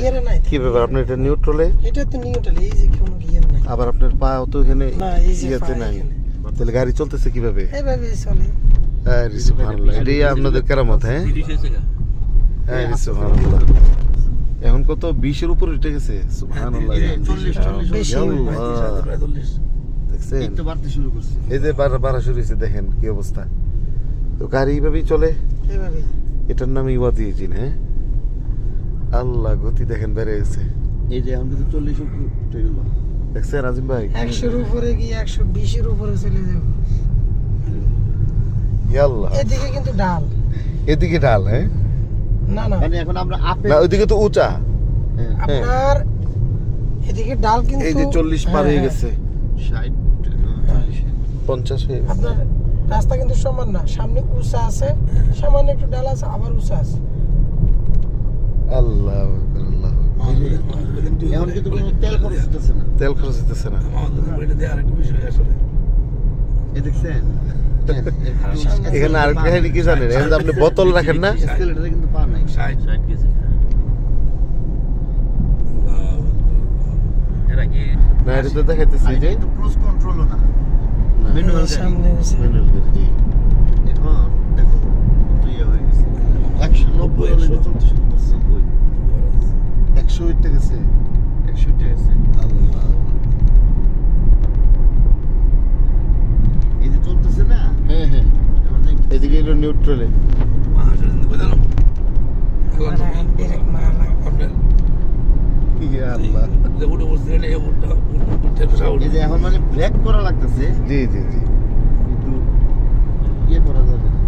গিয়ারে নাই কি ব্যাপার আপনার এটা নিউট্রালে? এটা তো নিউট্রাল, এই যে কোনো গিয়ার নাই। আবার আপনার পা তো এখানে না, এই যে ইয়েতে পা নাই। এখানে। তাহলে গাড়ি চলতেছে কিভাবে? এইভাবে চলে। সুবহানাল্লাহ, এটাই আপনাদের কেরামত। হ্যাঁ সুবহানাল্লাহ। এখন কত 20-এর উপরে উঠে গেছে। সুবহানাল্লাহ। 40 বেশি দেখছেন এই তো বাড়তে শুরু করছে। এই যে বাড়া শুরু হয়েছে, দেখেন কি অবস্থা। তো গাড়ি এইভাবেই চলে, এইভাবে। এটার নাম ইওয়াদি ইঞ্জিন। হ্যাঁ আল্লাহ, গতি দেখেন বেড়ে গেছে। এই যে এখন কিন্তু 40 উপরে উঠে গেল। দেখছেন রাজিম ভাই? 100-এর উপরে গিয়ে 120-এর উপরে চলে যাব। ইয়াল্লাহ, এদিকে কিন্তু ডাল। এদিকে ঢাল। হ্যাঁ না না, মানে এখন আমরা আপে না, ওইদিকে তো উঁচা। আপনার এদিকে ডাল কিন্তু এই যে 40 পার হয়ে হ্যাঁ, গেছে, 60 50 হয়ে গেছে। আপনার রাস্তা কিন্তু সমান না, সামনে উঁচা আছে, সামান্য একটু ডাল আছে, আবার উঁচা আছে। আল্লাহ আকবার, আল্লাহ আকবার। এখন কিন্তু কোনো তেল খরচ হতেছে না। তেল খরচ হতেছে না। এই দেখছেন এখানে আরেকটা কাহিনী কি জানেন? এখানে যে আপনি বোতল রাখেন না, এসকেলেটরে কিন্তু পা নাই। 60 গেছে। না এটা তো দেখাইতেছি আর যে এটা ক্রুজ কন্ট্রোলও না, ম্যানুয়াল গাড়ি। সামনে উঁচা। manual গাড়ি। এখন দেখো কত ইয়ে হয়ে গেছে। 190 অলরেডি চলতে শুরু করছে। 100 উঠে গেছে। 100 উঠে গেছে। আল্লাহ, এই যে চলতেছে না, হ্যাঁ হ্যাঁ, এখন দেখতেছি। এদিকে হলো নিউট্রালে। ব্রেক মারা লাগবে। কি আল্লাহ, এই যে এখন মানে ব্রেক করা লাগতেছে জি জি জি। কিন্তু ইয়ে করা যাবে না।